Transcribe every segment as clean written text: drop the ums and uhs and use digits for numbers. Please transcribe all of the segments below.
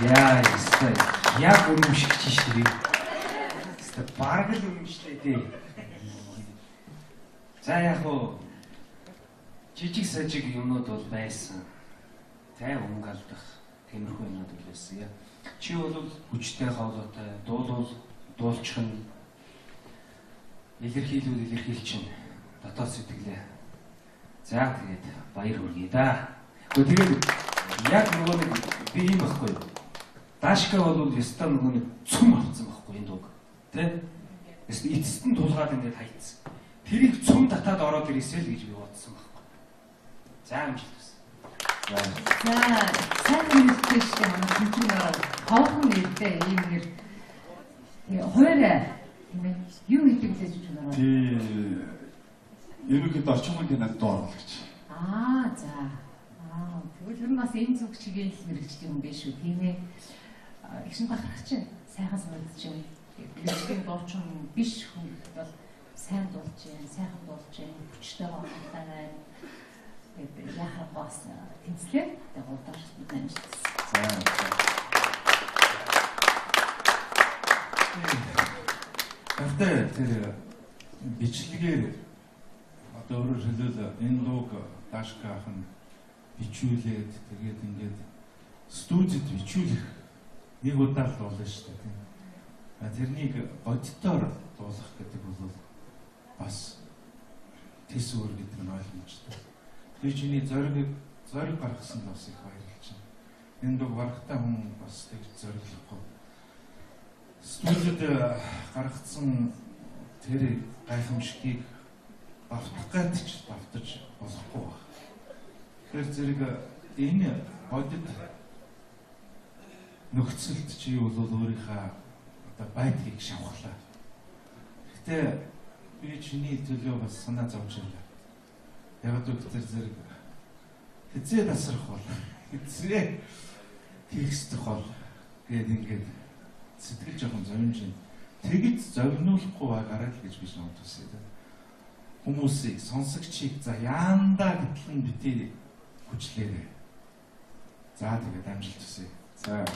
Яа, яг үнэмшигч шүү дээ. Бараг л үнэмштэй дээ. За яг уу жижиг сажиг юмнууд бол байсан. Тэ өнгө алдах тиймэрхүү юмнууд бол байсан. Чи бол хүчтэй хоолойтой, дуулвал дуулчих нь илэрхийлчин дотоод сэтгэлээ. За тэгээд баяр хүргэе да. Гэхдээ тэгээд яг нөгөө нэг би юм байхгүй юу? Дашка бол ястаа нөгөө нэг цөм авцсан байхгүй энэ дууг. Тэ? Ястаа эцэст нь тулгаад ингээд хайцсан. Тэрийг цөм татаад ороод ирээсэй л гэж би бодсон байхгүй. За амжилт хүсье. За сайн хэлсэн шүү дээ. Хоохон нэртэй ийм нэр. Хоёроо юу гэдэг вэ гэж байна? Тий. Ерөнхийдөө орчмын кинод дууруулагч. За. Тэгвэл ер нь бас энэ зүг чигээр л мэрэгчдэг юм биш үү? Тийм ээ. Ихсэн бахарх чинь сайхан санагдаж байна. Мэрэгчлийн дуучин биш хүн бол сайн дуулж байна, сайхан дуулж байна, хүчтэй хоолойтой байна. Яхаа бас тэнцлээ. Тэгээд удаач бид амжилтсан. Гэхдээ тэр бичлэгээр одоо өөрөөр хэлбэл энэ дууг Дашка ахын бичүүлээд тэгээд ингээд студид бичүүлэх нэг удаа л болно шүү дээ тийм. Тэрнийг бодитоор дуулах гэдэг бол бас тэс өөр гэдэг нь ойлгомжтой. Тэр чиний зориг гаргасан бас их баярлж байна. Энэ дуу барахтаа хүн бас тэгж зориглохгүй. Студид гаргацсан тэр гайхамшигыг давтах гэж давтаж болохгүй байна. Тэгэхээр зэрэг энэ бодит нөхцөлд чи бол өөрийнхөө одоо байдгийг шавхлаа. Гэтэ би чиний төлөө бас санаа зовж байна. Яг доктор зэрэг хэзээ тасрах бол хэзээ хийх бол гээд ингээд сэтгэл жоохон зовж байна. Тэгж зовнуулахгүй байгаарай л гэж би санаад байна. Хүмүүсийг сонсогчийг за яандаа гэтлэн битээ хүчлээрэй. За тэгээд амжилт хүсье. За.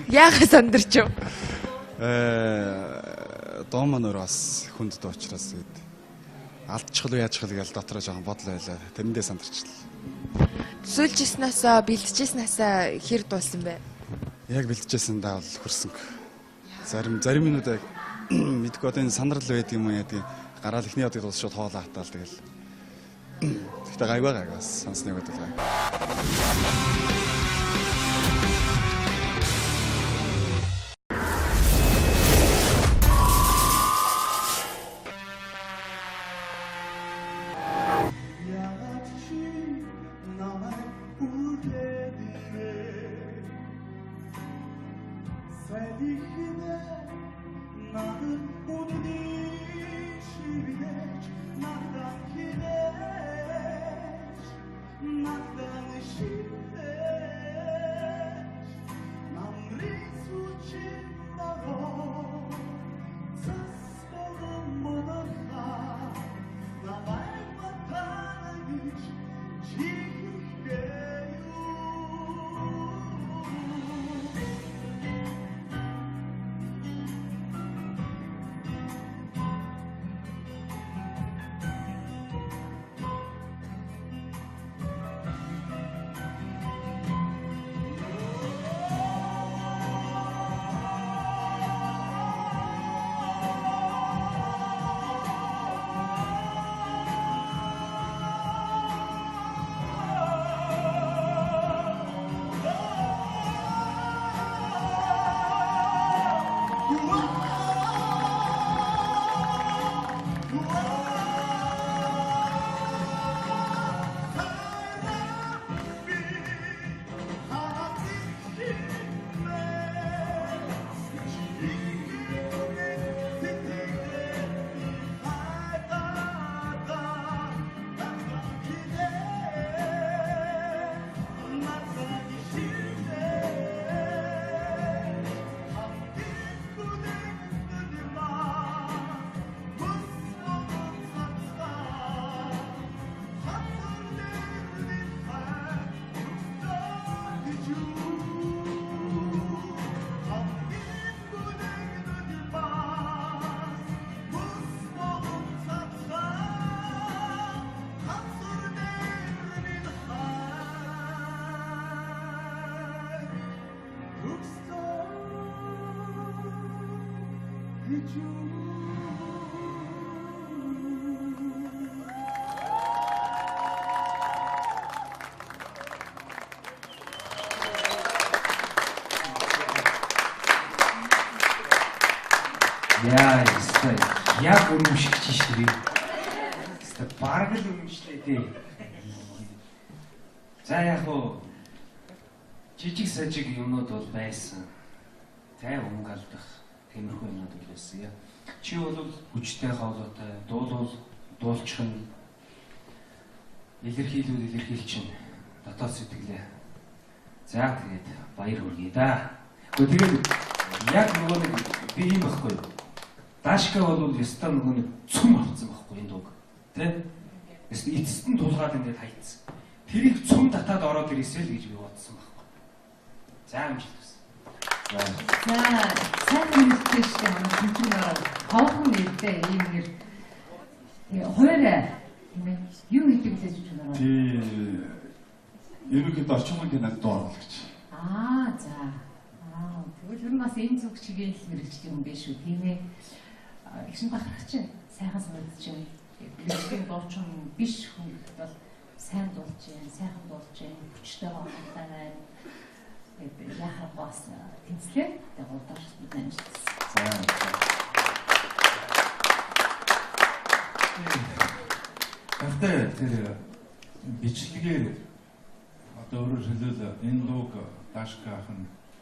Яах сандарч юу? дуу маань өөрөө бас хүнд дуу учраас тэгээд алдчихл уу яачих л гэж дотроо жоохон бодол байлаа. Тэрэндээ сандарчлаа. Төсөөлжсэнээс бэлтжсэнээс хэр дуулсан бэ? Яг бэлтжсэн даавал хөрсөнгө. Зарим минут яг мэдгүй одоо энэ сандрал байдаг юм уу яа тийм гараал ихний одыг дуусч шууд хоолоо хатаал тэгэл. Тэгтээ гайваа бас сонсныг бодлоо. Яа, яг өрөмшигч шүү дээ. Бараг л өрөмшлээ дээ. За яг уу жижиг сажиг юмнууд бол байсан. Тай өнгө алдах тиймэрхүү юмнууд байсан. Чи бол хүчтэй хоолойтой, дуулчих нь илэрхийлчин дотоод сэтгэлээ. За тэгээд баяр хүргэе да. Гэхдээ тэгээд яг нөгөө нэг би юм байхгүй. Дашка бол яста нөгөө нэг цөм авцсан байхгүй энэ дууг. Тэ? Эцэст нь тулгаад ингээд хайцсан. Тэрийг цөм татаад ороод ирээсэй л гэж би бодсон байхгүй. За амжилт хүсье. За сайн мэдээж шүү дээ. Манай хоохон нэртэй ийм нэр. Хоёроо юу гэдэг лээ гэж байна. Ерөнхийдөө орчмын кинод дуу оруулагч. За. Тэгвэл ер нь бас энэ зүг чигээр л мэрэгчдэг юм биш үү? Тийм ээ. Ихсэн бахарх чинь сайхан санагдаж байна. Бичлэгийн дуучин биш хүн бол сайн дуулж байна, сайхан дуулж байна, хүчтэй хоолойтой байна. Яхаа бас тэнцлээ. Тэгээд удаач бид амжилтсан. Гэхдээ тэр бичлэгээр одоо өөрөөр хэлбэл энэ дууг Дашка ах нь